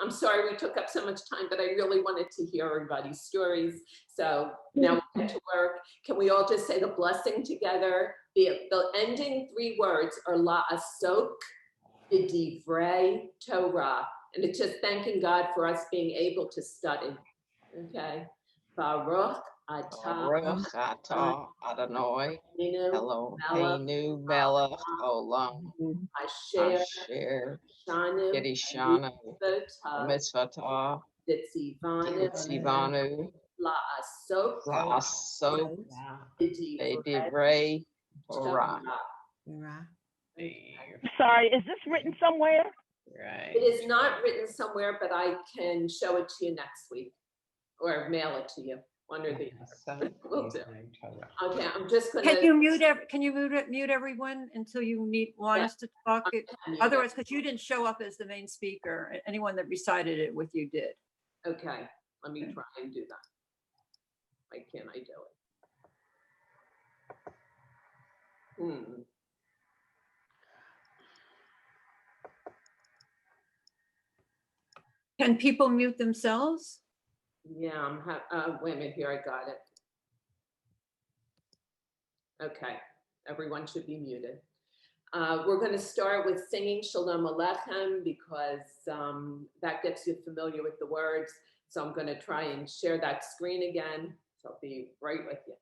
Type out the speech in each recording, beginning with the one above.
I'm sorry we took up so much time, but I really wanted to hear everybody's stories. So now we get to work. Can we all just say the blessing together? The ending three words are La Asok B'divrei Torah. And it's just thanking God for us being able to study. Okay. Baruch atah Baruch atah Adonai melech Eloheinu melech olam asher asher shanu Kedishanu mitzvotav mitzvotah Ditzivanu Tzivanu la'asok la'asok b'divrei b'divrei Torah. Torah. Sorry, is this written somewhere? Right. It is not written somewhere, but I can show it to you next week or mail it to you, one or the other. We'll do. Okay, I'm just gonna. Can you mute everyone until you want us to talk? Otherwise, because you didn't show up as the main speaker, anyone that recited it with you did. Okay, let me try and do that. Why can't I do it? Can people mute themselves? Yeah, wait a minute, here, I got it. Okay, everyone should be muted. We're going to start with singing Shalom Aleichem because that gets you familiar with the words. So I'm going to try and share that screen again. So I'll be right with you.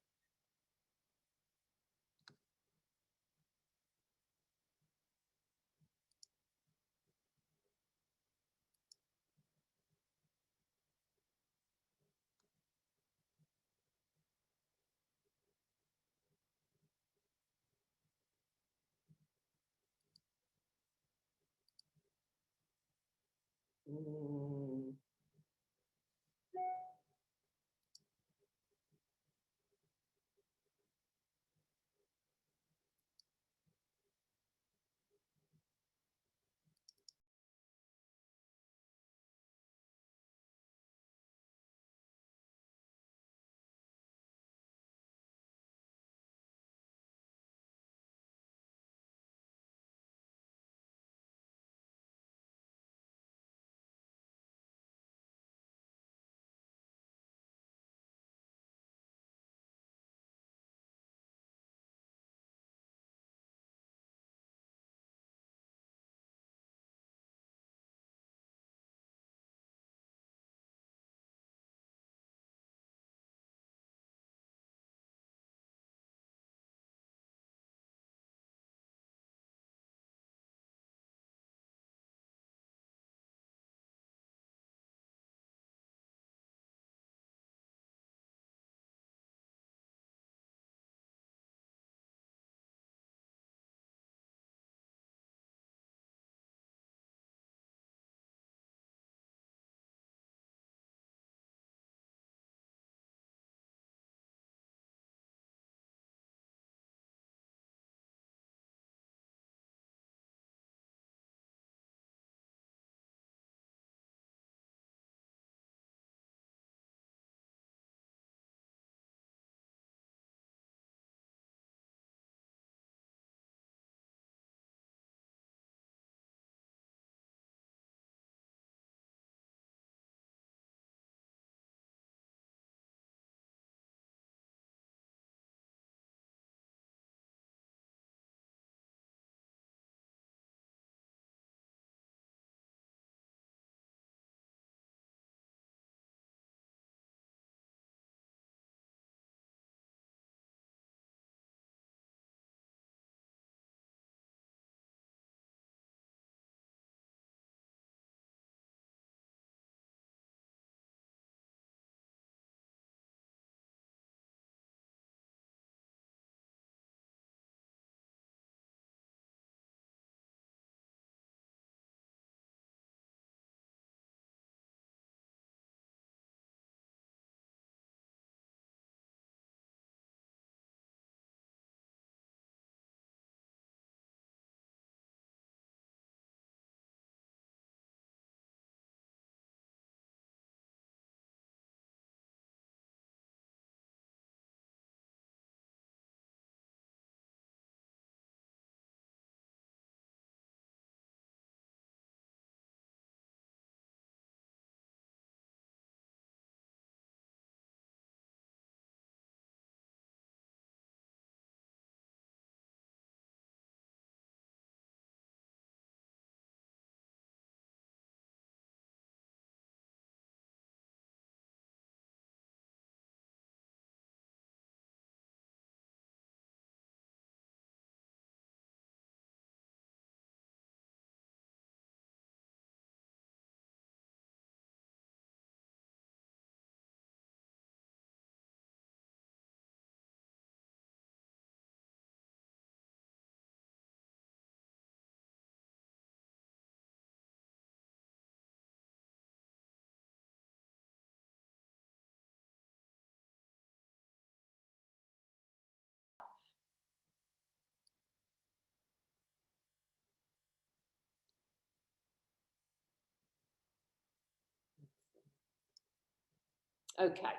Okay.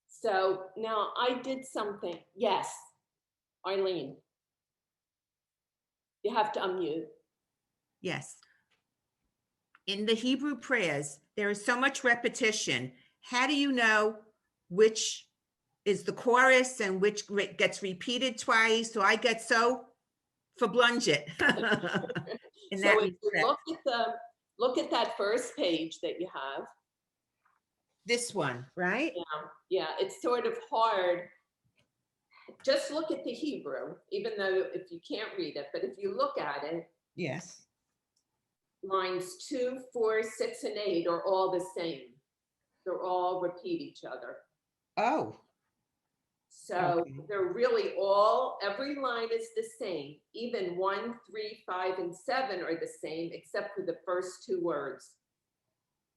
So now I did something. Yes, Eileen. You have to unmute. Yes. In the Hebrew prayers, there is so much repetition. How do you know which is the chorus and which gets repeated twice? So I get so verblunget in that So if you respect. look at that first page that you have. This one, right? Yeah, it's sort of hard. Just look at the Hebrew, even though if you can't read it, but if you look at it, Yes. lines 2, 4, 6, and 8 are all the same. They're all repeat each other. Oh. So Okay. they're really every line is the same. Even 1, 3, 5, and 7 are the same, except for the first 2 words.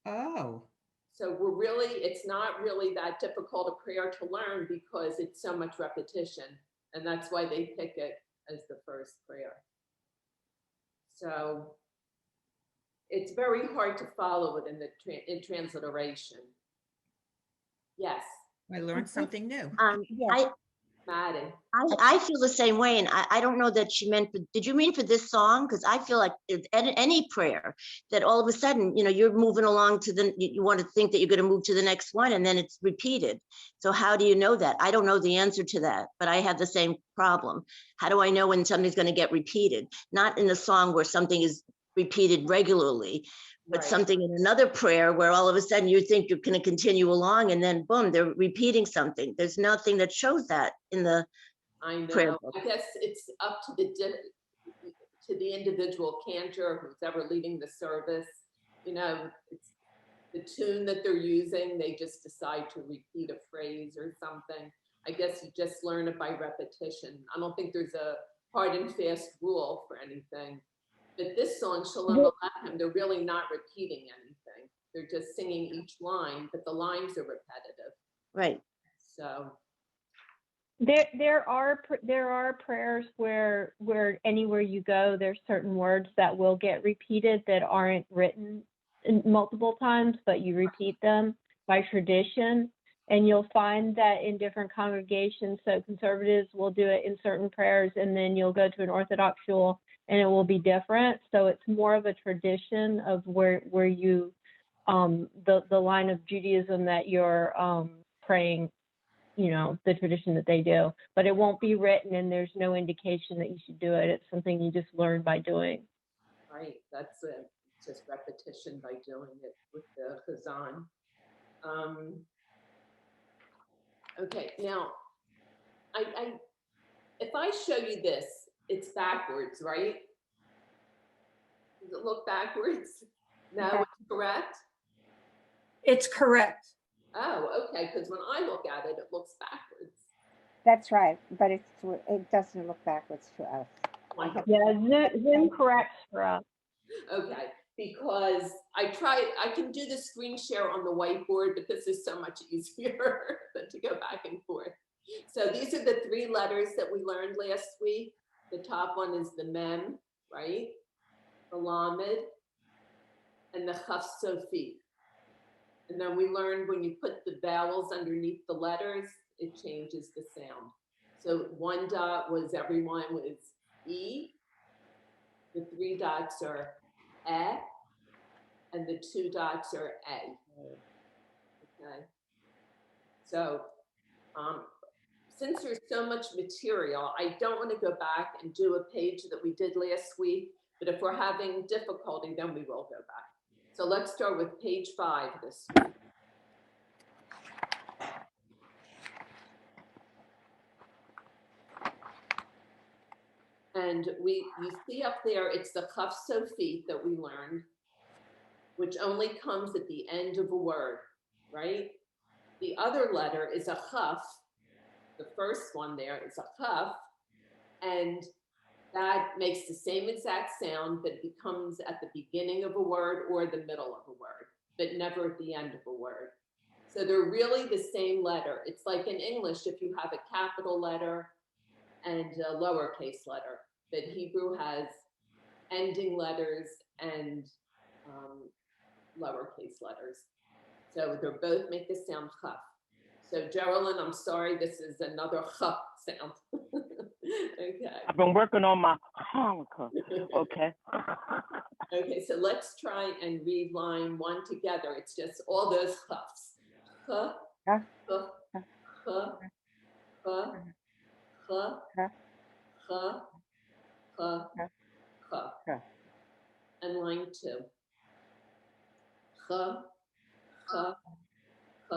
Oh. So it's not really that difficult a prayer to learn because it's so much repetition. And that's why they pick it as the first prayer. So it's very hard to follow it in transliteration. Yes. I learned something new. Maddie. I feel the same way, and I don't know that she meant, did you mean for this song? Because I feel like any prayer that all of a sudden, you're moving along you want to think that you're going to move to the next one, and then it's repeated. So how do you know that? I don't know the answer to that, but I have the same problem. How do I know when something's going to get repeated? Not in a song where something is repeated regularly, but something in another prayer where all of a sudden you think you're going to continue along, and then boom, they're repeating something. There's nothing that shows that in the prayer book. I guess it's up to the individual cantor who's ever leading the service. It's the tune that they're using. They just decide to repeat a phrase or something. I guess you just learn it by repetition. I don't think there's a hard and fast rule for anything. But this song, Shalom Aleichem, they're really not repeating anything. They're just singing each line, but the lines are repetitive. Right. So there are prayers where anywhere you go, there's certain words that will get repeated that aren't written multiple times, but you repeat them by tradition. And you'll find that in different congregations, so conservatives will do it in certain prayers, and then you'll go to an Orthodox shul and it will be different. So it's more of a tradition of where you, the line of Judaism that you're praying, the tradition that they do. But it won't be written, and there's no indication that you should do it. It's something you just learn by doing. Right, that's it. It's just repetition by doing it with the Chazan. Okay, now, if I show you this, it's backwards, right? Does it look backwards? No, it's correct? It's correct. Oh, okay, because when I look at it, it looks backwards. That's right, but it doesn't look backwards to us. Yeah, Zoom corrects for us. Okay, because I can do the screen share on the whiteboard, but this is so much easier than to go back and forth. So these are the 3 letters that we learned last week. The top one is the Mem, right? The Lamed, and the Chaf Sofi. And then we learned when you put the vowels underneath the letters, it changes the sound. So 1 dot was everyone was E. The 3 dots are E, and the 2 dots are A. Okay. So since there's so much material, I don't want to go back and do a page that we did last week, but if we're having difficulty, then we will go back. So let's start with page 5 this week. And you see up there, it's the Chaf Sofi that we learned, which only comes at the end of a word, right? The other letter is a Chaf. The first one there is a Chaf, and that makes the same exact sound, but it becomes at the beginning of a word or the middle of a word, but never at the end of a word. So they're really the same letter. It's like in English, if you have a capital letter and a lowercase letter, but Hebrew has ending letters and lowercase letters. So they both make the sound Ch. So Geraldine, I'm sorry, this is another Ch sound. Okay. I've been working on my Hanukkah. Okay. Okay, so let's try and read line 1 together. It's just all those Chs. Ch, Huh? Ch, Ch, Ch, Ch, Ch, Ch, Ch. And line 2. Ch, Ch, Ch, Ch,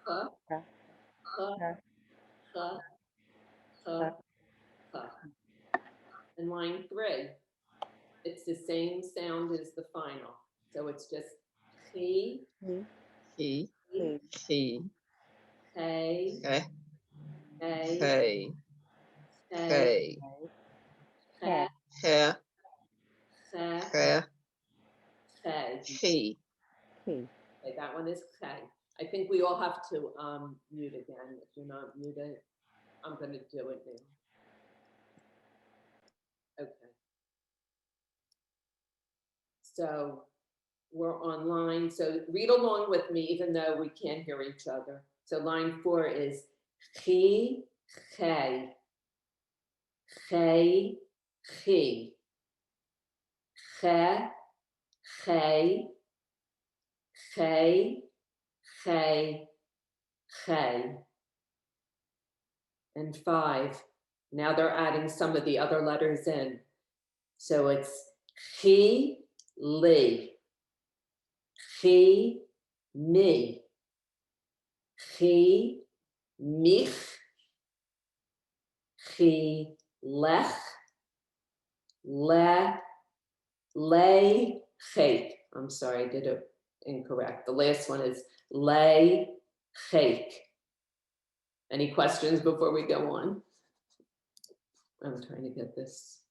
Ch, Ch, Ch. And line 3. It's the same sound as the final. So it's just chi, He, chi, he, hey, he, hey, he, hey, he, hey, he, hey, he, hey. he. Okay, that one is hey. I think we all have to mute again. If you're not muted, I'm going to do it now. Okay. So we're online. So read along with me, even though we can't hear each other. So line 4 is chi, hey, hey, chi, he, hey, hey, hey, hey. And 5. Now they're adding some of the other letters in. So it's chi, li, chi, mi, chi, mich, chi, lech, le, chek. I'm sorry, I did it incorrect. The last one is le, chek. Any questions before we go on? I'm trying to get this.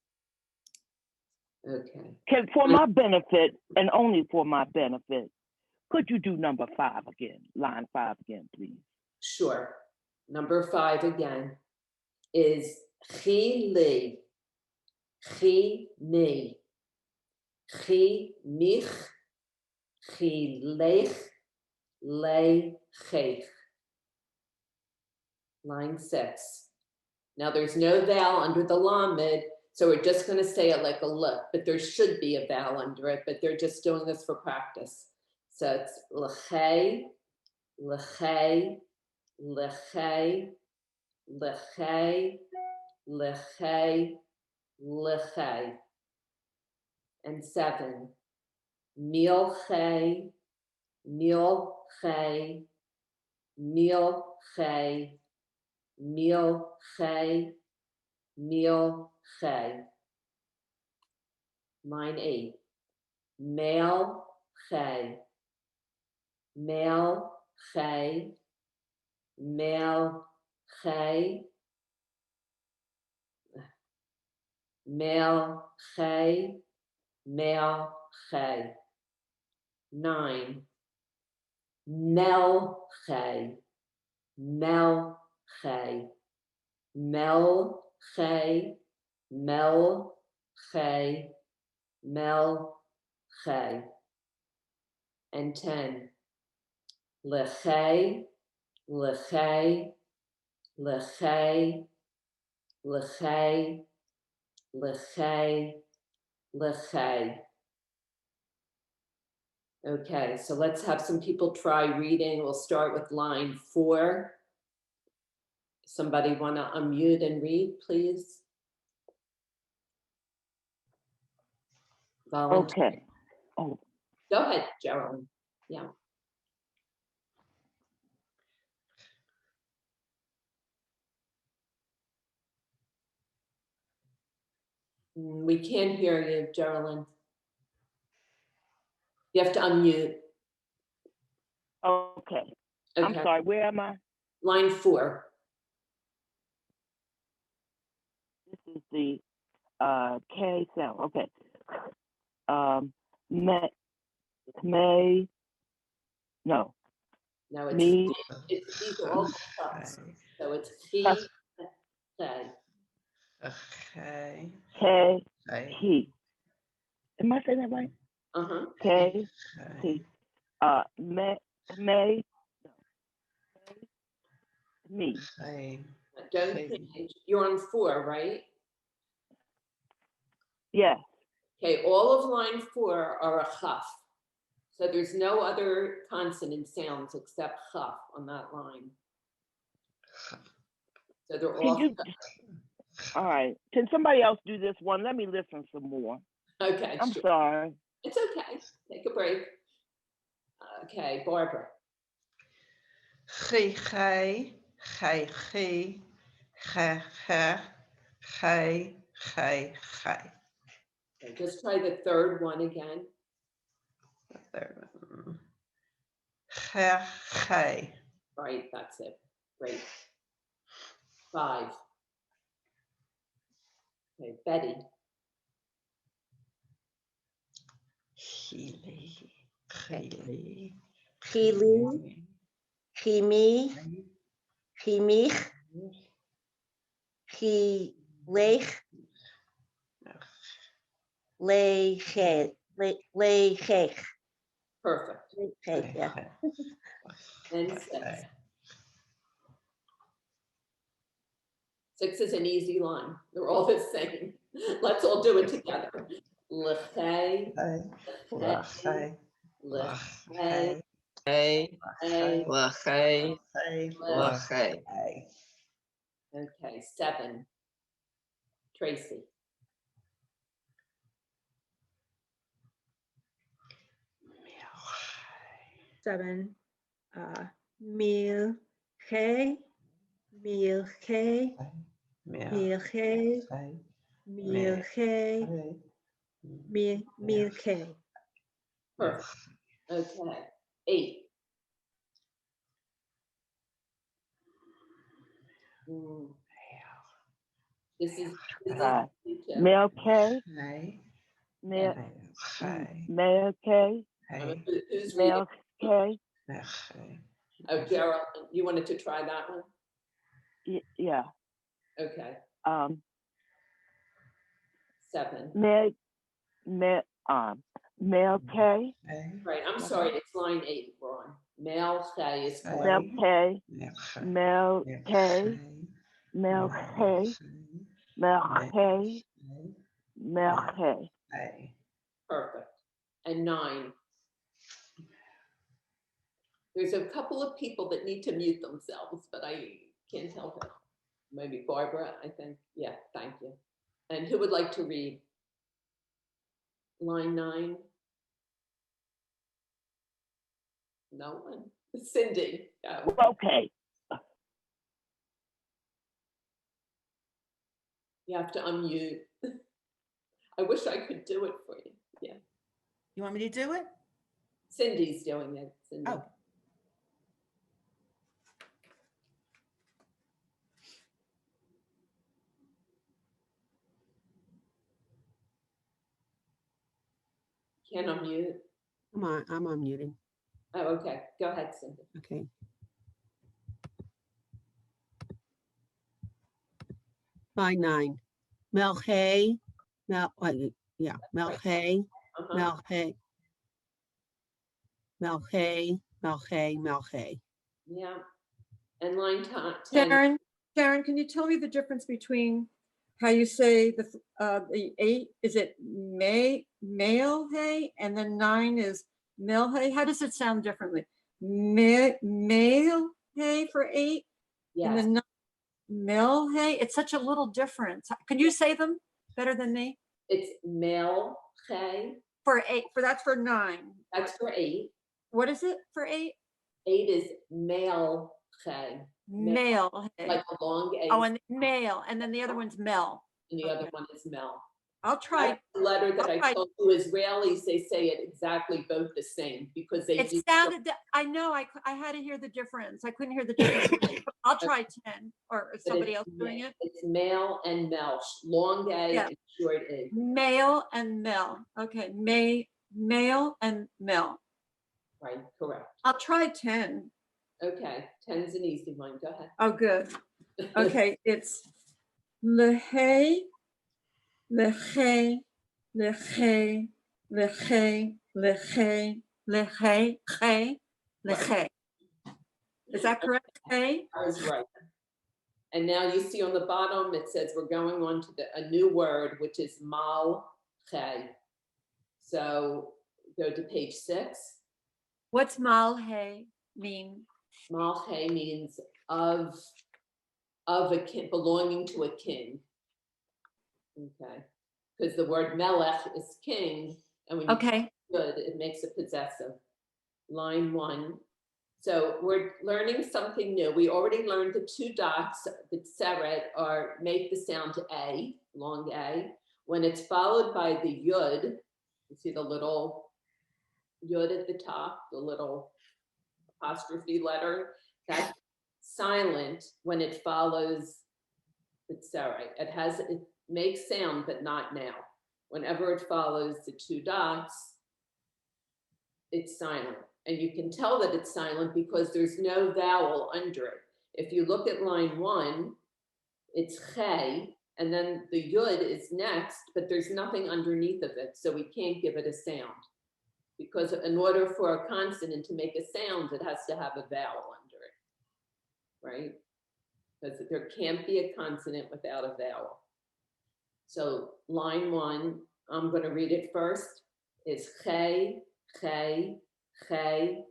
Okay. For my benefit, and only for my benefit, could you do number 5 again, line 5 again, please? Sure. Number 5 again is chi, li, chi, mi, chi, mich, chi, lech, le, chech. Line 6. Now there's no vowel under the lamed, so we're just going to say it like a l, but there should be a vowel under it, but they're just doing this for practice. So it's lechei, lechei, lechei, lechei, lechei, lechei. And 7. Milchei, milchei, milchei, milchei, milchei. Line 8. Melchei, melchei, melchei, melchei, melchei. 9. Melchei, melchei, melchei, melchei, melchei. And 10. Lechei, lechei, lechei, lechei, lechei, lechei. Okay, so let's have some people try reading. We'll start with line 4. Somebody want to unmute and read, please? Volunteer. Okay. Oh, Go ahead, Geraldine. Yeah. We can't hear you, Geraldine. You have to unmute. okay. I'm Okay. sorry, where am I? Line 4. This is the K sound. Okay. No. No, it's Me. it's these are all cups. So it's he, say. Okay. K, Okay. he. Am I saying that right? Uh-huh. K, he. Me, May, me. Hey. Don't Hey. change. You're on 4, right? Yes. Okay, all of line 4 are a chaf. So there's no other consonant sounds except chaf on that line. So they're Can all you, all right. Can somebody else do this one? Let me listen some more. okay. I'm Sure. sorry. It's okay. Take a break. Okay, Barbara. Hey, hey, hey, hey, hey, hey, hey, hey, hey. Okay, just try the third one again. There. Hey, hey. Right, that's it. Great. 5. Okay, Betty. Healy, Healy, Chili, chimi, chimich, chilech, lechech, lechech. Perfect. Yeah. And 6. 6 is an easy line. They're all the same. Let's all do it together. Lechei, lechei, lechei, lechei. Okay, 7. Tracy. Seven. Mil, hey, mil, hey, mil, hey, mil, hey, mil, hey. Perfect. Okay, 8. This is Right. easy too. Mel K. Mel K. Who's Mel reading? K. Oh, Gerald, you wanted to try that one? Yeah. Okay, 7. Mel K. Right, I'm sorry, it's line 8 we're on. Male K is Mel correct. K. Mel K. Mel K. Mel K. Mel K. Perfect. And 9. There's a couple of people that need to mute themselves, but I can't help it. Maybe Barbara, I think. Yeah, thank you. And who would like to read? Line 9? No one? Cindy. Okay. You have to unmute. I wish I could do it for you. Yeah. You want me to do it? Cindy's doing it. Cindy. Oh. Can't unmute. I'm unmuting. Oh, okay. Go ahead, Cindy. Okay. Line 9. Melche, Melche, Uh-huh. Melche. Yeah. And line 10. Sharon, can you tell me the difference between how you say the 8? Is it male hay, and then 9 is male hay? How does it sound differently? Male hay for 8, Yes. and then 9 male hay. It's such a little difference. Can you say them better than me? It's male hay. For 8, that's for 9. That's for 8. What is it for 8? 8 is male hay. Male hay. Like a long A. Oh, and male, and then the other one's mel. And the other one is mel. I'll try. The letter that I told you, Israelis, they say it exactly both the same because they It sounded, I know, I had to hear the difference. I couldn't hear the difference. I'll try 10, or is somebody else doing it? It's male and mel, long A Yeah. and short A. Male and mel. Okay, male and mel. Right, correct. I'll try 10. Okay, 10's an easy one. Go ahead. Oh, good. Okay, it's lehei, lehei, lehei, lehei, lehei, lehei, chei, Leche. Is that correct? Hey? I was right. And now you see on the bottom, it says we're going on to a new word, which is mal-che. So go to page 6. What's malhe mean? Mal-che means of a king, belonging to a king. Okay. Because the word melech is king, and when you Okay. good, it makes it possessive. Line 1. So we're learning something new. We already learned the 2 dots, the tseret, make the sound A, long A. When it's followed by the yud, you see the little yud at the top, the little apostrophe letter, that's silent when it follows the tseret. It makes sound, but not now. Whenever it follows the 2 dots, it's silent. And you can tell that it's silent because there's no vowel under it. If you look at line 1, it's che, and then the yud is next, but there's nothing underneath of it, so we can't give it a sound. Because in order for a consonant to make a sound, it has to have a vowel under it, right? Because there can't be a consonant without a vowel. So line 1, I'm going to read it first, is che, che, che,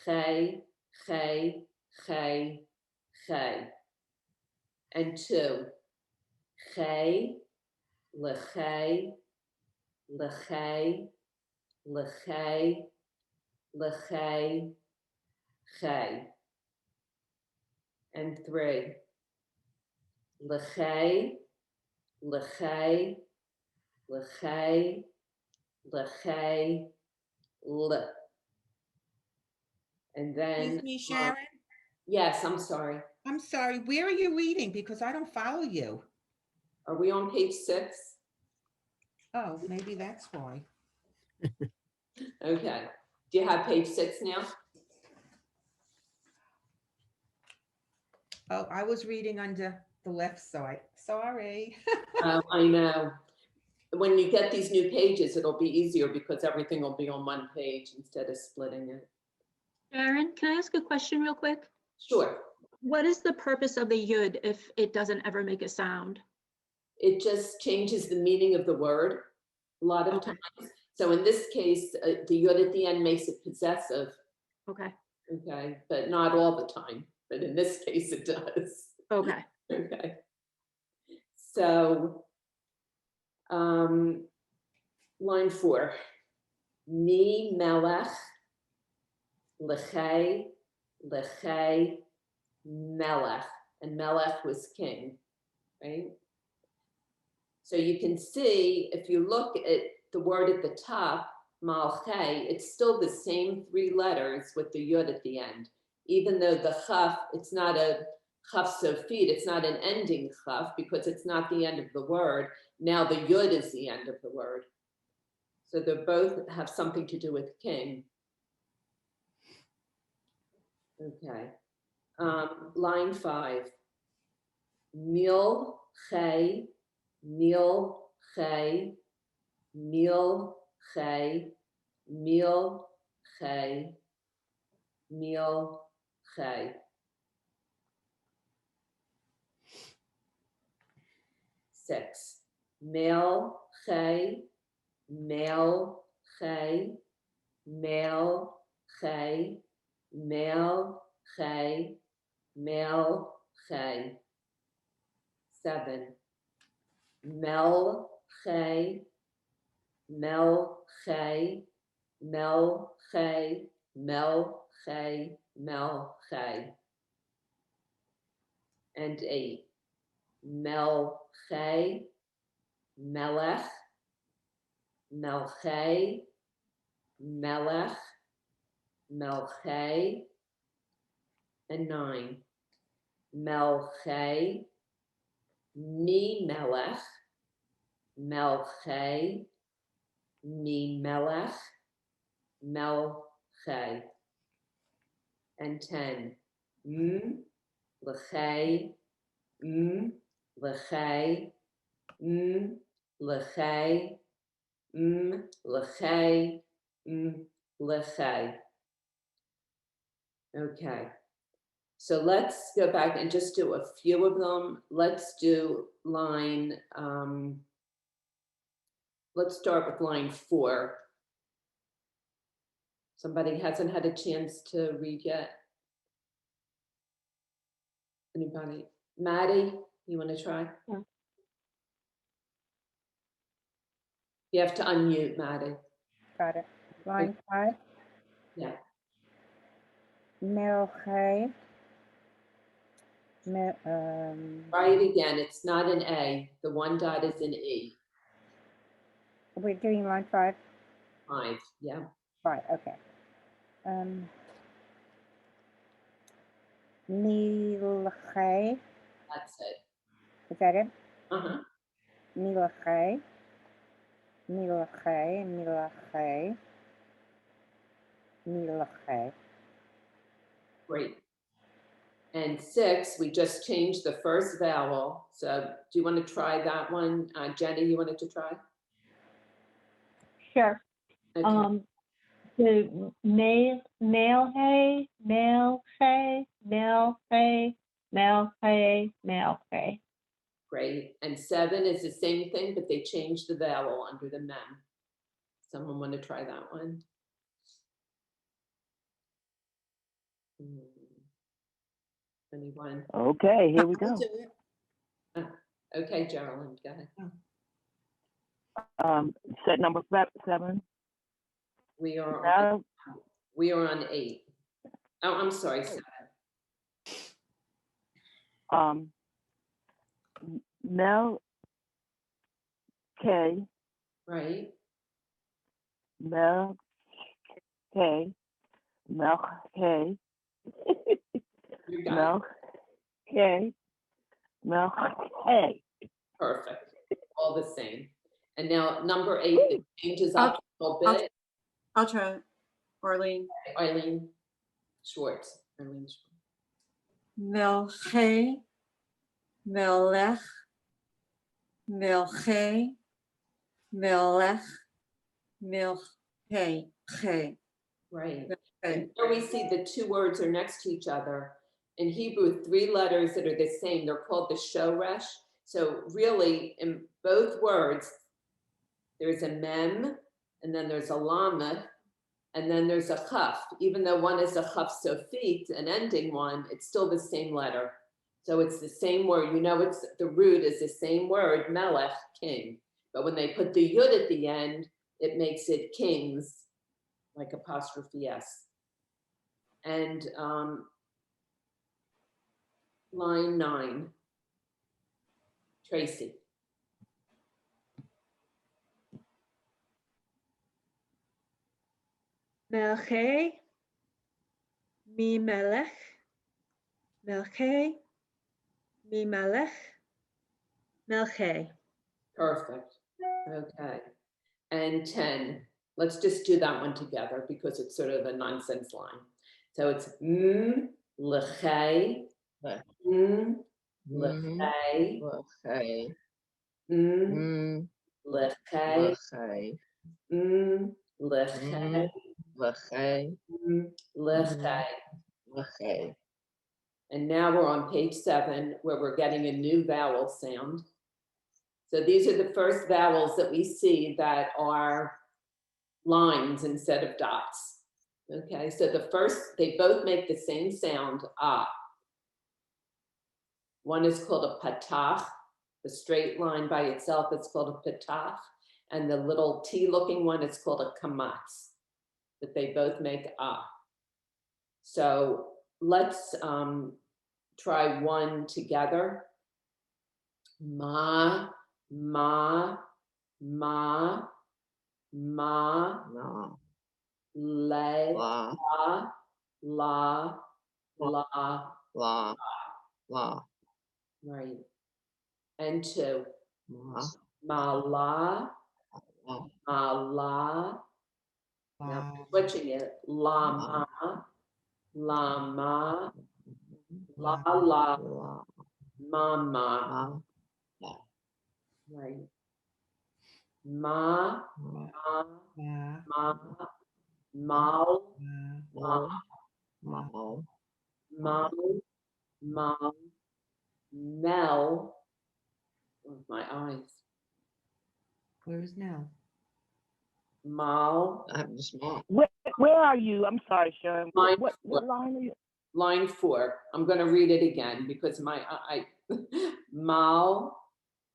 che, che, che, che. And 2, che, leche, leche, leche, leche, che. And 3, leche, leche, leche, leche, le. And then, Excuse me, Sharon. yes, I'm sorry. I'm sorry, where are you reading? Because I don't follow you. Are we on page 6? Oh, maybe that's why. Okay. Do you have page 6 now? Oh, I was reading under the left side. Sorry. I know. When you get these new pages, it'll be easier because everything will be on one page instead of splitting it. Sharon, can I ask a question real quick? Sure. What is the purpose of the yud if it doesn't ever make a sound? It just changes the meaning of the word a lot of times. So in this case, the yud at the end makes it possessive. Okay. Okay, but not all the time. But in this case, it does. Okay. Okay. So line 4. Mi melech leche leche melech. And melech was king, right? So you can see, if you look at the word at the top, malche, it's still the same 3 letters with the yud at the end. Even though the chaf, it's not a chaf sofit, it's not an ending chaf because it's not the end of the word. Now the yud is the end of the word. So they both have something to do with king. Okay. Line 5. Mil che, mil che, mil che, mil che, mil che. 6. Mel che, mel che, mel che, mel che, mel che. 7. Mel che, mel che, mel che, mel che, mel che. And 8. Mel che, melech, melche, melech, melche. And 9. Melche, mi melech, melche, mi melech, melche. And 10. Leche, leche, leche, leche, leche. Okay. So let's go back and just do a few of them. Let's do line, let's start with line 4. Somebody hasn't had a chance to read yet? Anybody? Maddie, you want to try? Yeah. You have to unmute, Maddie. Got it. Line 5. Yeah. Milche. Try it again. It's not an A. The one dot is an E. We're doing line 5. 5. Yeah. 5. Okay. Milche. That's it. Is that it? Uh-huh. Milche. Milche. Milche. Milche. Great. And 6, we just changed the first vowel. So do you want to try that one? Jenny, you wanted to try? Sure. Okay. The male hay, male hay, male hay, male hay, male hay. Great. And 7 is the same thing, but they changed the vowel under the mem. Someone want to try that one? Anyone? Okay, here we I'll go. do it. Okay, Geraldine, go ahead. Set number 7. We are Now, on 8. Oh, I'm sorry, 7. Mel K, Right? Mel K, Mel K, You got Mel K, Mel K. it. Perfect. All the same. And now number 8, it changes up a little bit. I'll try it. Arlene. Eileen Schwartz. Eileen Schwartz. Melche, melech, melche, melech, milche, che. Right. Okay. And here we see the 2 words are next to each other. In Hebrew, 3 letters that are the same, they're called the shoresh. So really, in both words, there's a mem, and then there's a lamed, and then there's a chaf. Even though one is a chaf sofit, an ending one, it's still the same letter. So it's the same word. You know, it's the root is the same word, melech, king. But when they put the yud at the end, it makes it kings, like apostrophe S. And line 9, Tracy. Melche, mi melech, melche, mi melech, melche. Perfect. Okay. And 10, let's just do that one together because it's sort of a nonsense line. So it's lechei, lechei, lechei, lechei, lechei, lechei. And now we're on page 7 where we're getting a new vowel sound. So these are the first vowels that we see that are lines instead of dots. Okay, so the first, they both make the same sound, ah. One is called a patach, the straight line by itself is called a patach, and the little T looking one is called a kamatz, but they both make ah. So let's try one together. Ma, ma, ma, ma, No. le, La. la, la, La. La. right. And 2. Ma. Ma, la, La. ma, la. Now switching it. La, ma, la, ma, la, la, La. ma, ma. La. Right. Ma, Ma. ma, ma, mal, ma, Mal. Mal, mal, mel. Oh, my eyes. Where is now? Mal, I have the small. Where are you? I'm sorry, Sharon. Line What line are you? line 4. I'm going to read it again because my I mal,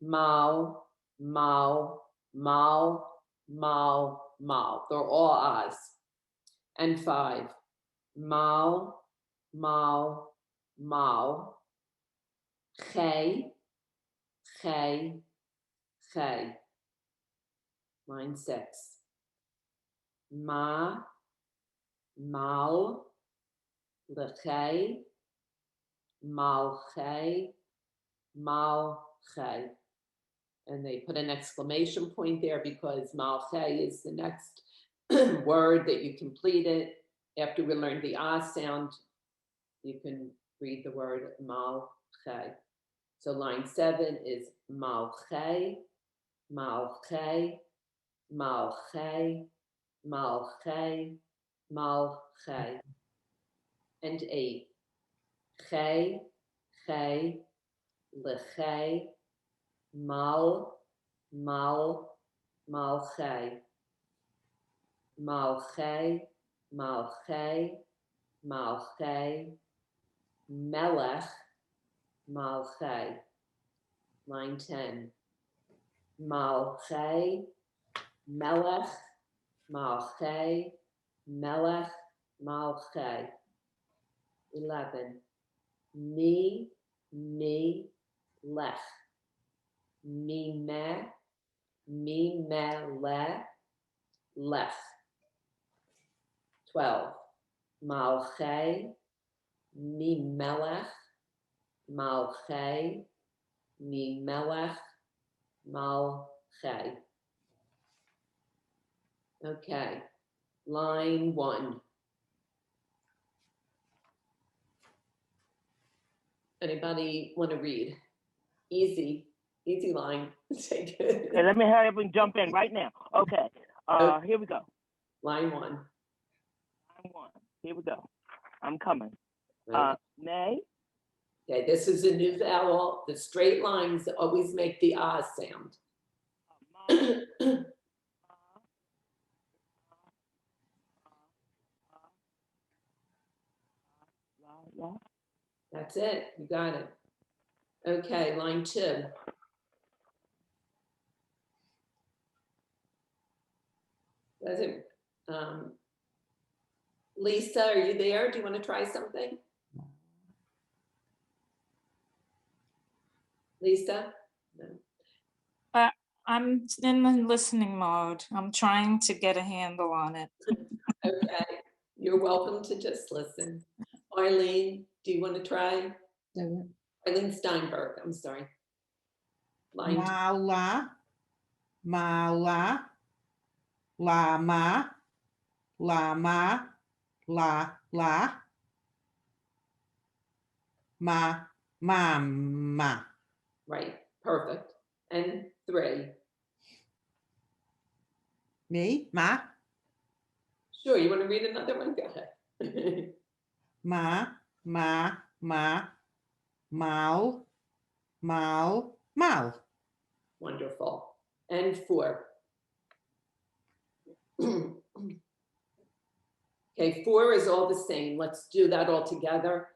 mal, mal, mal, mal, mal. They're all ahs. And 5. Mal, mal, mal. Gey, gey, gey. Line 6. Ma, mal, legei, malgei, malgei. And they put an exclamation point there because malgei is the next word that you completed. After we learned the ah sound, you can read the word malgei. So line 7 is malgei, malgei, malgei, malgei, malgei. And 8. Gei, gei, legei, mal, mal, malgei. Malgei, malgei, malgei, melech, malgei. Line 10. Malgei, melech, malgei, melech, malgei. 11. Me, lech. Me, me, le, lech. 12. Malgei, mi melech, malgei, mi melech, malgei. Okay, line 1. Anybody want to read? Easy line. Take it. Okay, let me hurry up and jump in right now. Okay, here we go. Line 1. Line 1. Here we go. I'm coming. Okay. May. Okay, this is a new vowel. The straight lines always make the ah sound. That's it. You got it. Okay, line 2. Does it, Lisa, are you there? Do you want to try something? Lisa? No. I'm in the listening mode. I'm trying to get a handle on it. Okay, you're welcome to just listen. Arlene, do you want to try? Arlene Steinberg, I'm sorry. Line 2. Mala, mala, lama, lama, la, ma. Right, perfect. And 3. Me, ma, Sure, you want to read another one? Go ahead. ma, mal, mal. Wonderful. And 4. Okay, 4 is all the same. Let's do that all together.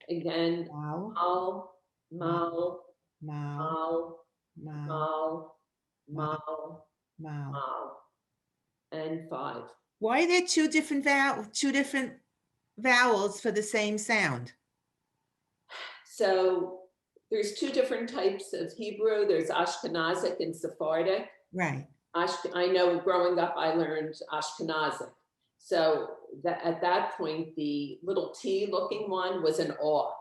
Again, Mal, mal, mal, mal, mal, mal, mal. mal. And 5. Why are there two different vowels for the same sound? So there's 2 different types of Hebrew. There's Ashkenazic and Sephardic. Right. I know growing up, I learned Ashkenazic. So at that point, the little T looking one was an aw.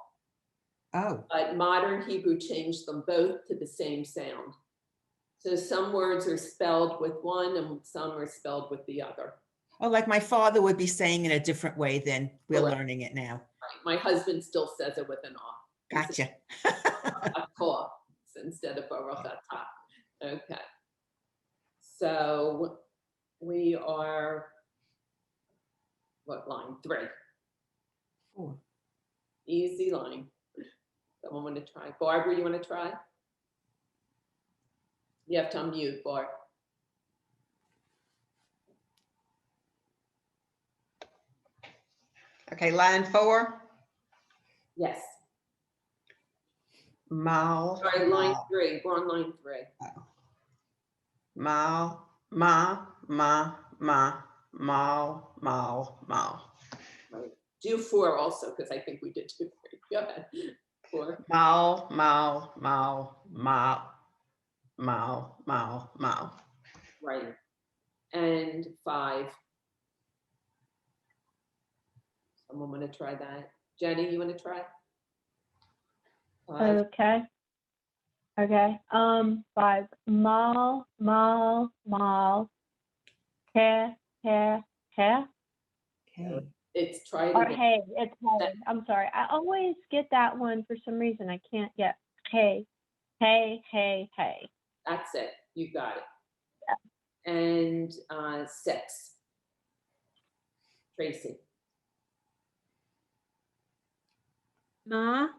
Oh. But modern Hebrew changed them both to the same sound. So some words are spelled with one and some are spelled with the other. Oh, like my father would be saying it a different way than we're Correct. learning it now. My husband still says it with an aw. Gotcha. Instead of Baruch atah. Okay. So we are, what line? 3. 4. Easy line. Someone want to try? Barbara, you want to try? You have to unmute, Barb. Okay, line 4. Yes. Mal. Sorry, line 3. We're on line 3. Mal. Ma. Mal. Right. Do 4 also, because I think we did 2, 3. Go ahead. 4. Mal. Right. And 5. Someone want to try that? Jenny, you want to try? 5. Okay. Okay. 5. Mal. Hair. Okay. It's try it Or again. hey. It's hey. I'm sorry. I always get that one for some reason. I can't get hey. That's it. You got it. Yeah. And 6. Tracy. Mal.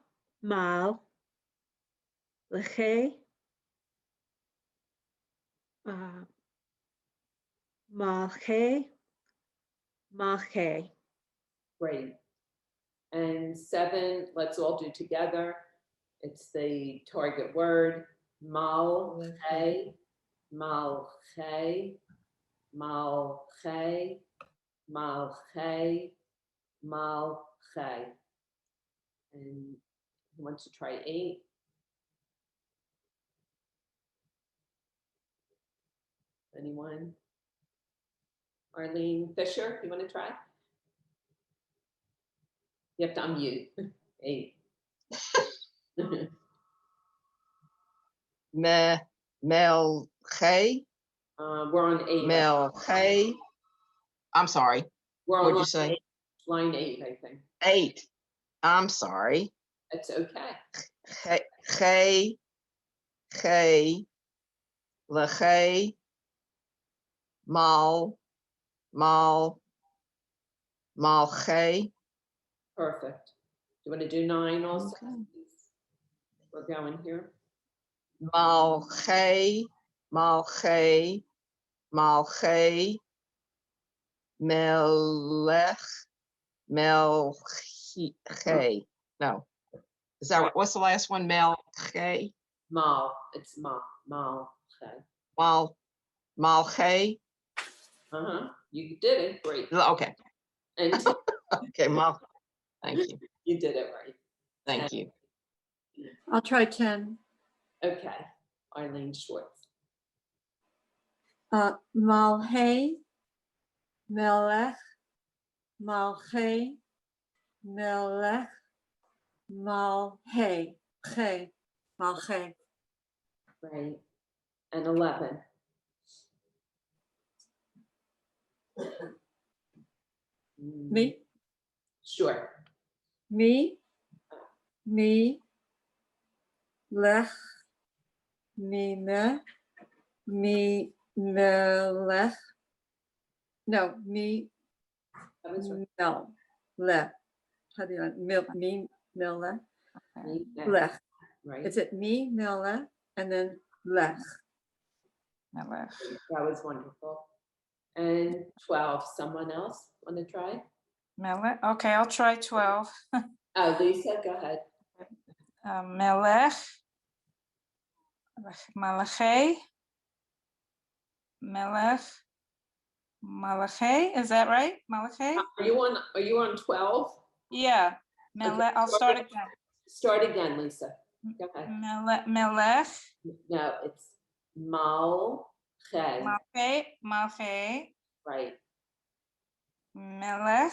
Leche. Malche. Great. And 7, let's all do together. It's the target word. Malche. And who wants to try 8? Anyone? Arlene Fisher, you want to try? You have to unmute. 8. Melche. We're on 8. Melche. I'm sorry. We're on What'd you say? line 8, I think. 8. I'm sorry. It's okay. Hey. Leche. Malche. Perfect. Do you want to do 9 also? Okay. We're going here. Malche. Melche. No. Is that what's the last one? Melche. It's mal. Malche. You did it. Great. Okay. And Okay, Mal. Thank you. you did it right. Thank you. I'll try 10. Okay. Arlene Schwartz. Malhe, Melech, Malche, Melech, Malhe, Malche. Right. And 11. Me? Sure. Me, lech, me, melech. No, me, That was right. mel, lech. How do you me, melech, Me, lech. Right. Is it me, melech, and then lech? Melech. That was wonderful. And 12. Someone else want to try? Melech. Okay, I'll try 12. Lisa, go ahead. Melech. Malachi. Melech. Malachi. Is that right? Malachi? Are you on 12? Yeah. Melech. Okay. I'll start again. Start again, Lisa. Go ahead. Melech. No, it's Malche. Malche. Right. Melech.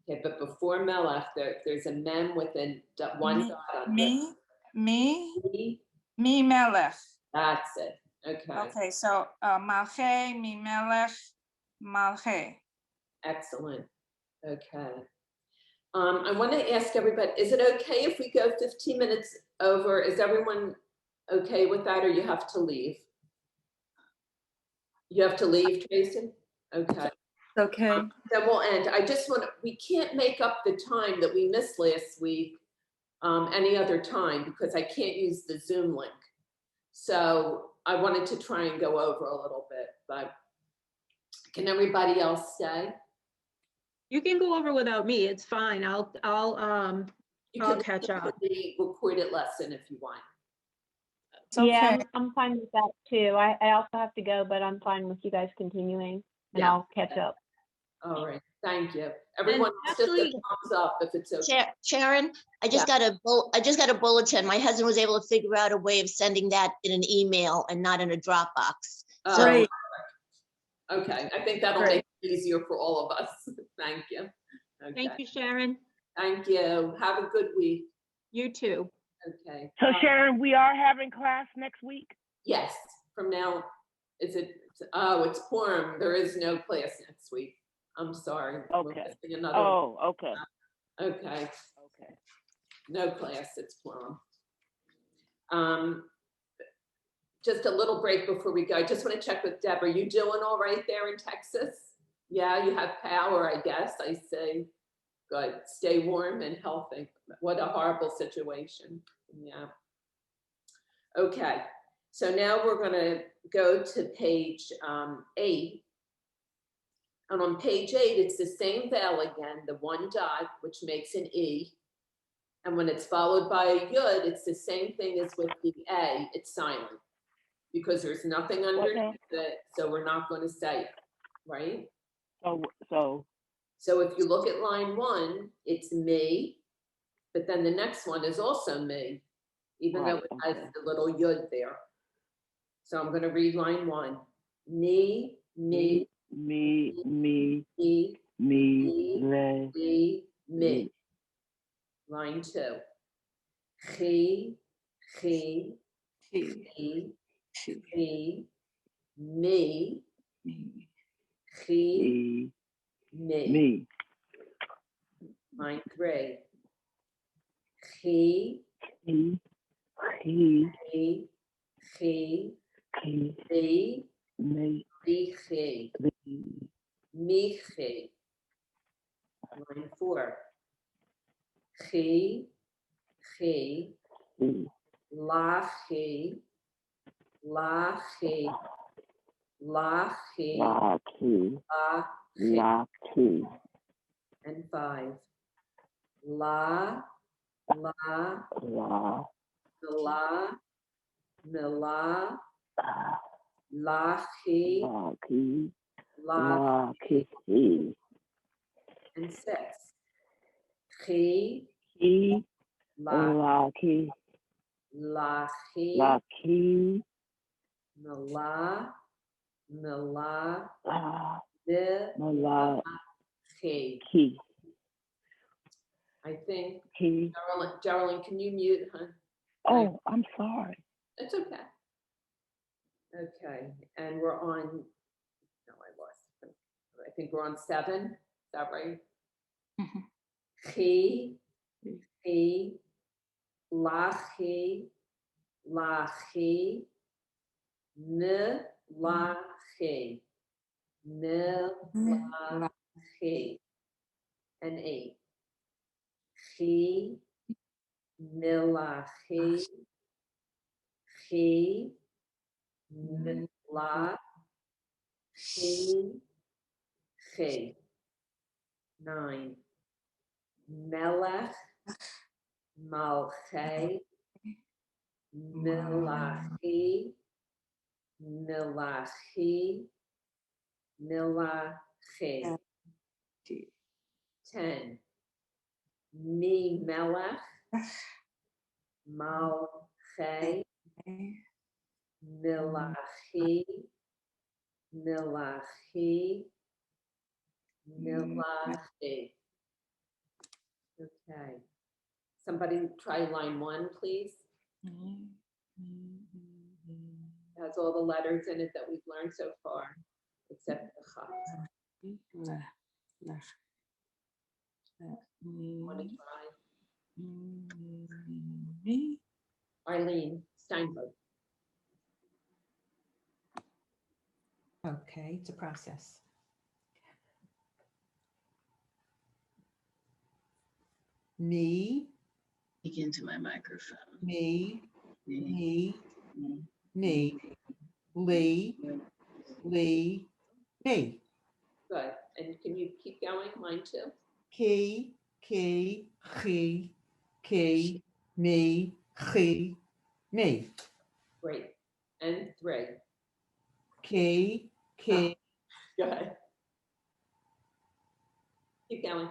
Okay, but before Melech, there's a mem with one dot on it. Me, Melech. That's it. Okay. Okay, so Malche, mi Melech, Malche. Excellent. Okay. I want to ask everybody, is it okay if we go 15 minutes over? Is everyone okay with that, or you have to leave? You have to leave, Tracy? Okay. Okay. Then we'll end. I just want to, we can't make up the time that we missed last week any other time because I can't use the Zoom link. So I wanted to try and go over a little bit, but can everybody else stay? You can go over without me. It's fine. I'll You I'll can catch listen to up. the recorded lesson if you want. It's Yeah, okay. I'm fine with that too. I also have to go, but I'm fine with you guys continuing and Yeah. I'll catch up. All right, thank you. Everyone, just a actually- thumbs up if it's okay. Sharon, I just got a bulletin. My husband was able to figure out a way of sending that in an email and not in a Dropbox. Oh, So Great. okay, I think that'll Great. make it easier for all of us. Thank you. Okay, Thank you, Sharon. thank you. Have a good week. You too. Okay. So Sharon, we are having class next week? Yes, from now, is it, oh, it's Purim. There is no class next week. I'm sorry. We're Okay. missing another. Oh, okay. Okay, Okay. no class, it's Purim. Just a little break before we go. I just want to check with Deb. Are you doing all right there in Texas? Yeah, you have power, I guess, I see. Good, stay warm and healthy. What a horrible situation, yeah. Okay, so now we're gonna go to page 8. And on page 8, it's the same vowel again, the one dot, which makes an E. And when it's followed by a yud, it's the same thing as with the A, it's silent. Because there's nothing underneath it, so we're not going to say it, right? So if you look at line 1, it's me, but then the next one is also me, even though it has the little yud there. So I'm going to read line 1. Me, me, me, me. Line 2. He, me, he, me. Line 3. He, me, he. Line 4. He, lachi, and 5. La, lachi, and 6. He, lachi, he. I think, Geraldine, can you mute, huh? Oh, I'm sorry. It's okay. Okay, and we're on, no, I lost it. I think we're on 7, is that right? Mhm. He, lachi, milachi, and 8. He, milachi, milachi, 9. Melech, malchei, milachi, 10. Mi melech, malchei, milachi, Okay. Somebody try line 1, please. It has all the letters in it that we've learned so far, except the cha. Want to try? Arlene Steinberg. Okay, it's a process. me, Speak into my microphone. me, Me, me, Lee, Lee, me. Good. And can you keep going? Mine too. He, me, me. Great. And 3. K, Go ahead. Keep going.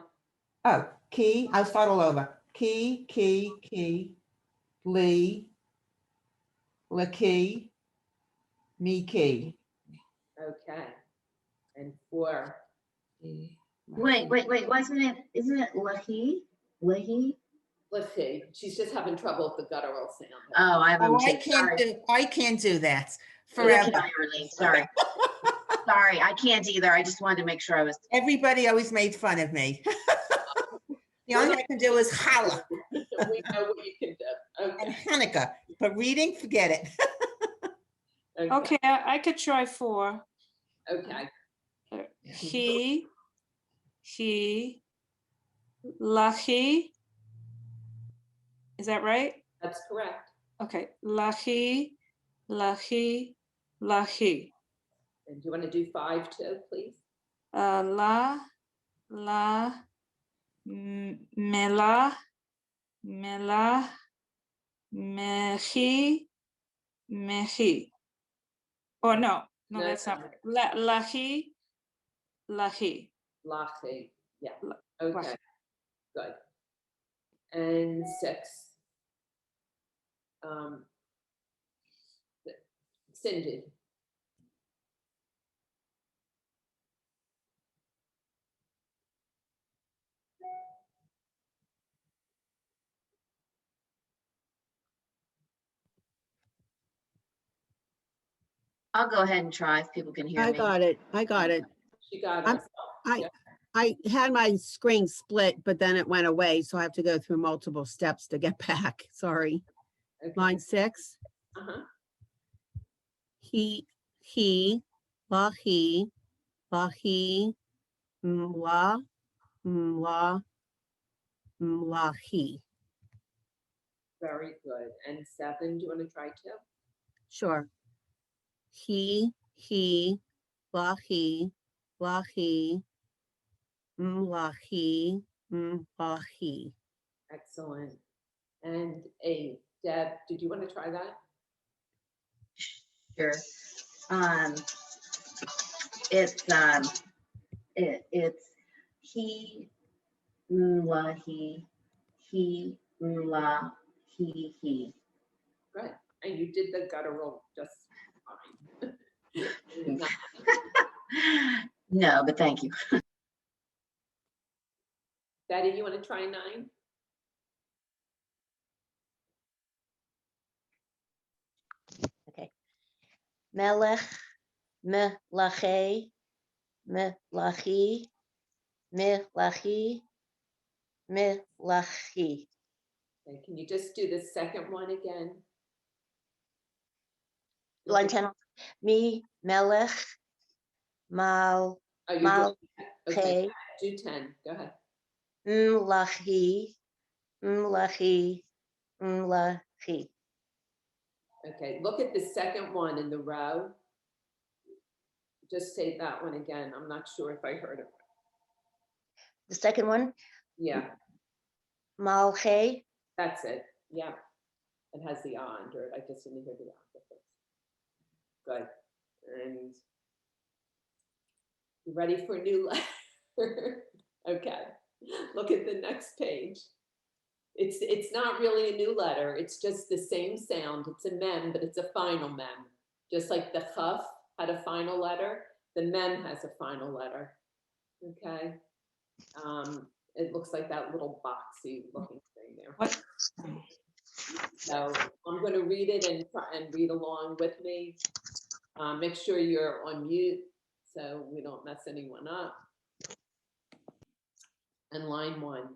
oh, key, I'll start all over. Key, Lee, la key, me key. Okay. And 4. Wait, isn't it Leahy? Leahy? Let's see. She's just having trouble with the guttural sound. Oh, I have Oh, them too. I can't do that Sorry. forever. Arlene, sorry. Sorry, I can't either. I just wanted to make sure I was. Everybody always made fun of me. The only thing I can do is holla We know what you can do. and Okay. Hanukkah, but reading, forget it. Okay, I could try 4. Okay. He, lahi. Is that right? That's correct. Okay, lahi, lahi, lahi. And do you want to do 5 too, please? La, mela, mehi, Oh, no, No, that's not no. right. Lahi. Lahi. Yeah. Okay. Good. And 6. Cindy. I'll go ahead and try if people can hear I me. got it. She got I'm- herself. I had my screen split, but then it went away, so I have to go through multiple steps to get back. Sorry. Okay. Line 6. Uh-huh. He, lahi, mla, mlahi. Very good. And 7, do you want to try 2? Sure. He, lahi, mlahi, mlahi. Excellent. And 8. Deb, did you want to try that? Sure. It's he, lahi, he, la, he. Good. And you did the guttural just fine. No, but thank you. Betty, you want to try 9? Okay. Melech, melachi, melachi, melachi. Okay, can you just do the second one again? Line 10. Me, melech, mal, Oh, you're mal, doing, okay, do 10. Go ahead. mlachi. Okay, look at the second one in the row. Just say that one again. I'm not sure if I heard it. The second one, Yeah, malche. that's it. Yeah, it has the "ah" under it. I just didn't hear the "ah." Good. And you ready for a new letter? Okay. Look at the next page. It's not really a new letter. It's just the same sound. It's a mem, but it's a final mem. Just like the chaf had a final letter, the mem has a final letter. Okay. It looks like that little boxy looking thing there. What? So I'm going to read it and read along with me. Make sure you're on mute so we don't mess anyone up. And line 1.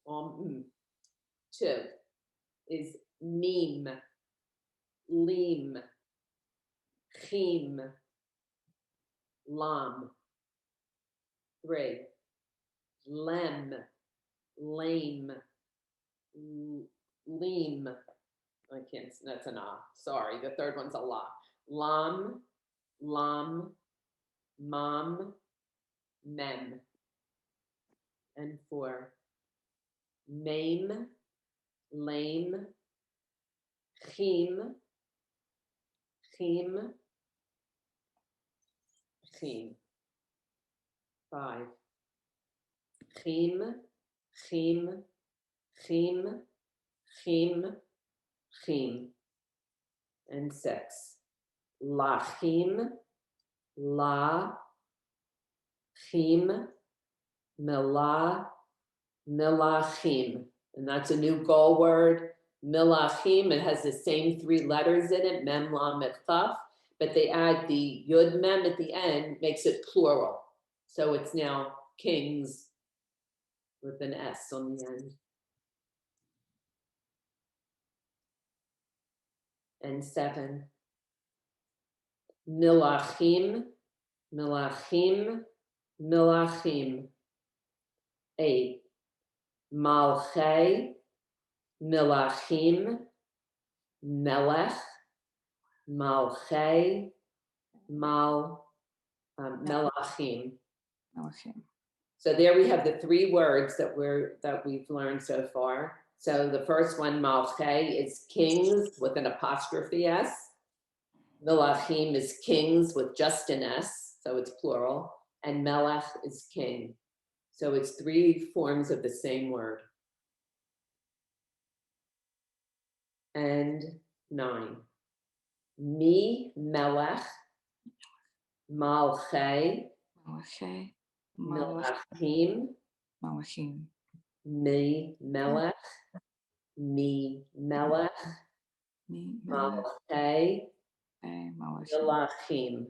All 2 is meme, leem, chim, lam. 3. Lem, lame, leem. I can't, that's an ah. Sorry, the third one's a la. Lam, lam, mom, mem. And 4. Maim, lame, chim, chim, chim. 5. Chim, chim, chim, chim, chim. And 6. Lachim, la, chim, milah, milachim. And that's a new goal word. Milachim, it has the same 3 letters in it, mem, lam, et, chaf, but they add the yud mem at the end, makes it plural. So it's now kings with an S on the end. And 7. Milachim, milachim, milachim. 8. Malchei, milachim, melech, malchei, melachim. Malachim. So there we have the 3 words that we've learned so far. So the first one, malchei, is kings with an apostrophe S. Milachim is kings with just an S, so it's plural. And melech is king. So it's 3 forms of the same word. And 9. Mi melech, malchei, Malachim. milachim, Malachim. mi melech, mi melech, malchei, Malachim. milachim.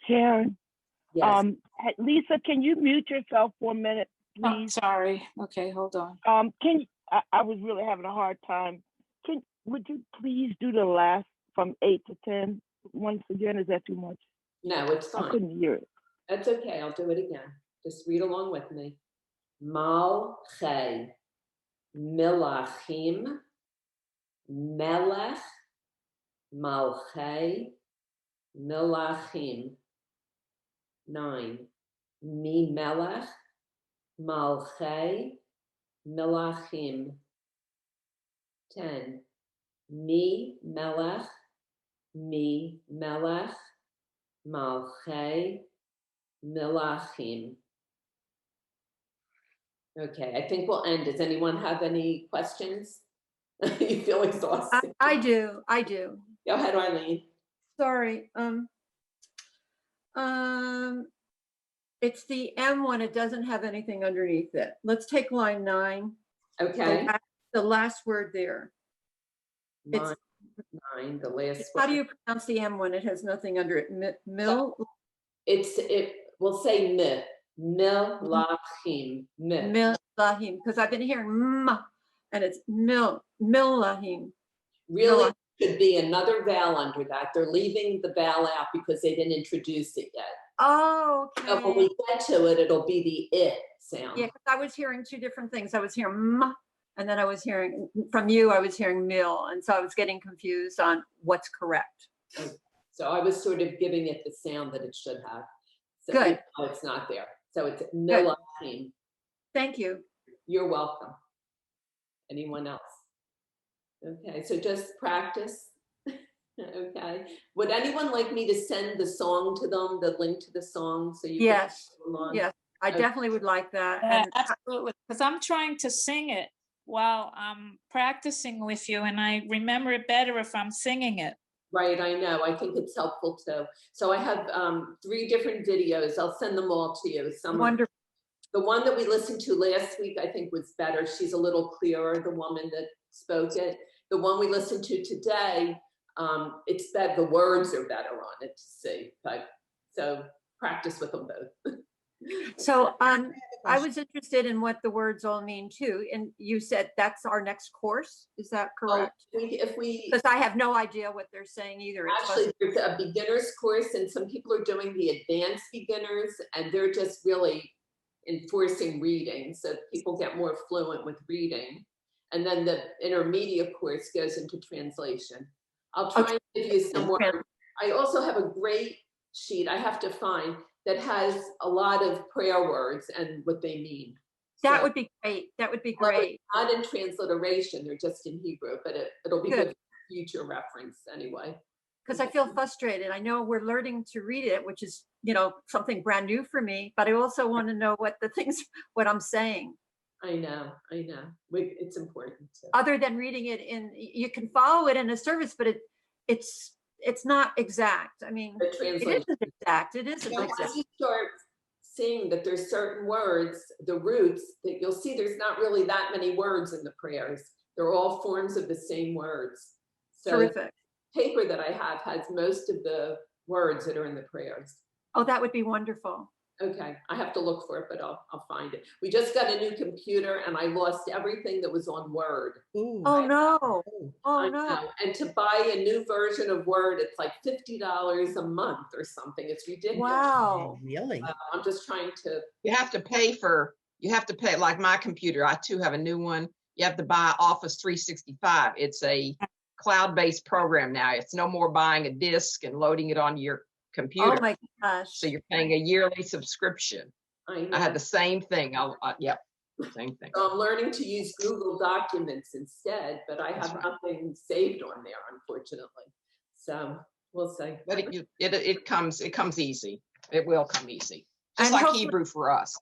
Sharon, Yes. Lisa, can you mute yourself for a minute, Oh, please? sorry. Okay, hold on. I was really having a hard time. Would you please do the last from 8 to 10 once again? Is that too much? No, it's I fine. couldn't hear it. That's okay. I'll do it again. Just read along with me. Malchei, milachim, melech, malchei, milachim. 9. Mi melech, malchei, milachim. 10. Mi melech, malchei, milachim. Okay, I think we'll end. Does anyone have any questions? You feel exhausted? I do. Go ahead, Arlene. Sorry. It's the M one. It doesn't have anything underneath it. Let's take line 9. Okay. The last word there. Line 9, the last How word. do you pronounce the M one? It has nothing under it. Mil? We'll say mi. Milachim. Milahim. Because I've been hearing m, and it's milahim. Really should be another vowel under that. They're leaving the vowel out because they didn't introduce it yet. Oh, okay. So when we get to it, it'll be the it sound. Yeah, because I was hearing 2 different things. I was hearing m, and then I was hearing from you, I was hearing mil. And so I was getting confused on what's correct. So I was sort of giving it the sound that it should have. So Good. it's not there. So it's milachim. Thank you. You're welcome. Anyone else? Okay, so just practice. Okay. Would anyone like me to send the song to them, the link to the song, so you Yes. can along? Yes, I definitely would like that. Yeah, And absolutely. Because I'm trying to sing it while I'm practicing with you, and I remember it better if I'm singing it. Right, I know. I think it's helpful too. So I have 3 different videos. I'll send them all to you. wonderful. The one that we listened to last week, I think was better. She's a little clearer, the woman that spoke it. The one we listened to today, it's that the words are better on it to see. So practice with them both. So I question. was interested in what the words all mean too. And you said that's our next course. Is that correct? If we Because I have no idea what they're saying either. It's actually, fuzzy. there's a beginner's course, and some people are doing the advanced beginners, and they're just really enforcing reading, so people get more fluent with reading. And then the intermediate course goes into translation. I'll try and give you some more. I also have a great sheet I have to find that has a lot of prayer words and what they mean. That So, would be great. That would be well, they're great. not in transliteration, they're just in Hebrew, but it'll be Good. good for future reference anyway. Because I feel frustrated. I know we're learning to read it, which is, you know, something brand new for me, but I also want to know what the things, what I'm saying. I know. It's important to. Other than reading it in, you can follow it in a service, but it's not exact. I mean, The it translation. isn't exact. It isn't Once exact. you start seeing that there's certain words, the roots, that you'll see there's not really that many words in the prayers. They're all forms of the same words. So Terrific. the paper that I have has most of the words that are in the prayers. Oh, that would be wonderful. Okay, I have to look for it, but I'll find it. We just got a new computer and I lost everything that was on Word. Ooh. Oh, no. Oh, I no. know. And to buy a new version of Word, it's like $50 a month or something. It's ridiculous. Wow. Really? I'm just trying to. You have to pay, like my computer, I too have a new one. You have to buy Office 365. It's a cloud-based program now. It's no more buying a disk and loading it on your computer. Oh my gosh. So you're paying a yearly subscription. I know. I had the same thing. Yep, same thing. So I'm learning to use Google Documents instead, but I That's have right. nothing saved on there, unfortunately. So we'll see. But it comes easy. It will come easy. Just And like hopefully- Hebrew for us.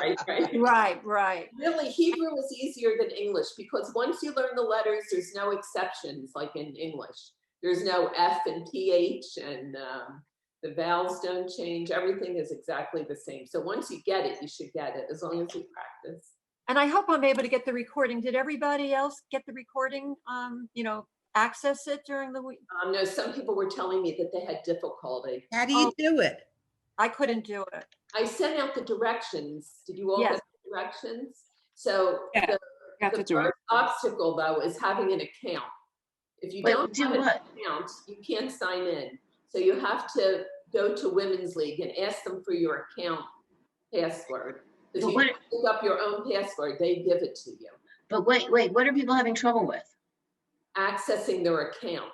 Right. Really, Hebrew is easier than English because once you learn the letters, there's no exceptions like in English. There's no F and PH and the vowels don't change. Everything is exactly the same. So once you get it, you should get it as long as you practice. And I hope I'm able to get the recording. Did everybody else get the recording, you know, access it during the week? No, some people were telling me that they had difficulty. How do you do it? I couldn't do it. I sent out the directions. Did you all Yes. get the directions? So Yeah, got the the direct- first obstacle though is having an account. If you Wait, don't do have an what? account, you can't sign in. So you have to go to Women's League and ask them for your account password. If But you what- look up your own password, they give it to you. But wait, what are people having trouble with? Accessing their account.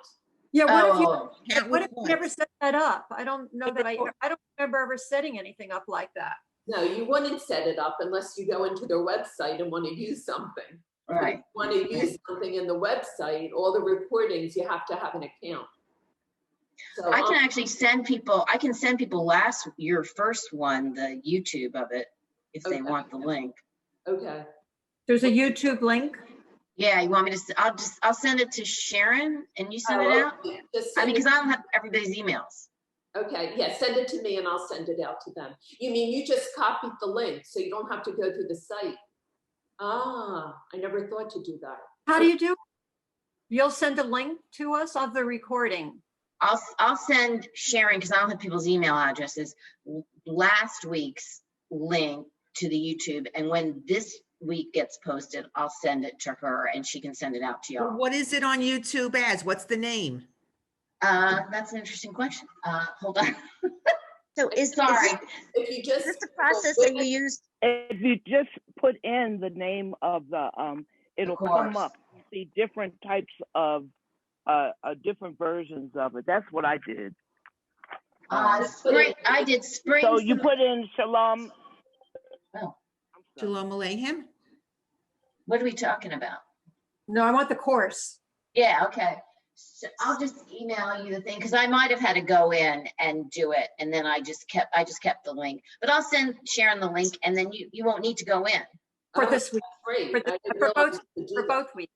Yeah, what if you, Oh, what if you never set that up? I don't know that I don't remember ever setting anything up like that. No, you wouldn't set it up unless you go into their website and want to use something. right. If you want to use something in the website, all the recordings, you have to have an account. So I can actually send people, your first one, the YouTube of it, if they Okay. want the link. Okay. There's a YouTube link. Yeah, you want me to, I'll send it to Sharon and you send it out? okay. Just I send mean, it- because I don't have everybody's emails. Okay, yeah, send it to me and I'll send it out to them. You mean you just copied the link so you don't have to go through the site? Ah, I never thought to do that. How do you do it? You'll send a link to us of the recording. I'll send Sharon, because I don't have people's email addresses, last week's link to the YouTube. And when this week gets posted, I'll send it to her and she can send it out to Well, y'all. what is it on YouTube as? What's the name? That's an interesting question. Hold on. So Sorry. If you just. Is this the process that you use? If you just put in the name of the, it'll come course. up. You see different types of, different versions of it. That's what I did. I did spring. So you put in Shalom. Oh, Shalom Aleichem? what are we talking about? No, I want the course. Yeah, okay. So I'll just email you the thing, because I might have had to go in and do it, and then I just kept the link. But I'll send Sharon the link, and then you won't need to go in. For Oh, this week. Great. For, I didn't for realize both, you could do for that. both weeks.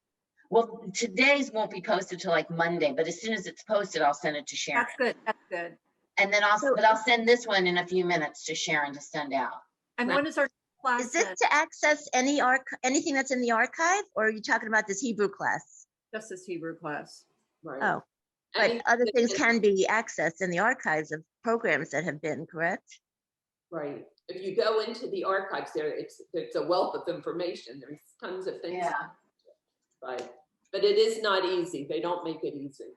Well, today's won't be posted till like Monday, but as soon as it's posted, I'll send it to Sharon. That's good. That's good. And then I'll send this one in a few minutes to Sharon to send out. And when is our class? Is this then? to access anything that's in the archive, or are you talking about this Hebrew class? Just this Hebrew class. Right. Oh, but Anything other that things is- can be accessed in the archives of programs that have been, correct? Right. if you go into the archives there, it's a wealth of information. There's tons of things. Yeah. But it is not easy. They don't make it easy.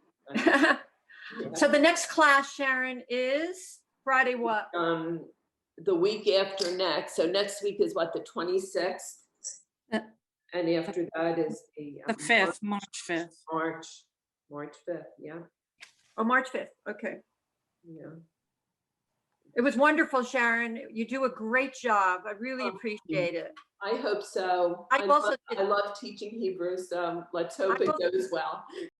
So the next class, Sharon, is Friday what? The week after next. So next week is what, the 26th? And after that is the 5th, March 5th. March 5th, yeah. Oh, March 5th. Okay. Yeah. It was wonderful, Sharon. You do a great job. I really appreciate it. I hope so. I love teaching Hebrew, so let's hope it goes well.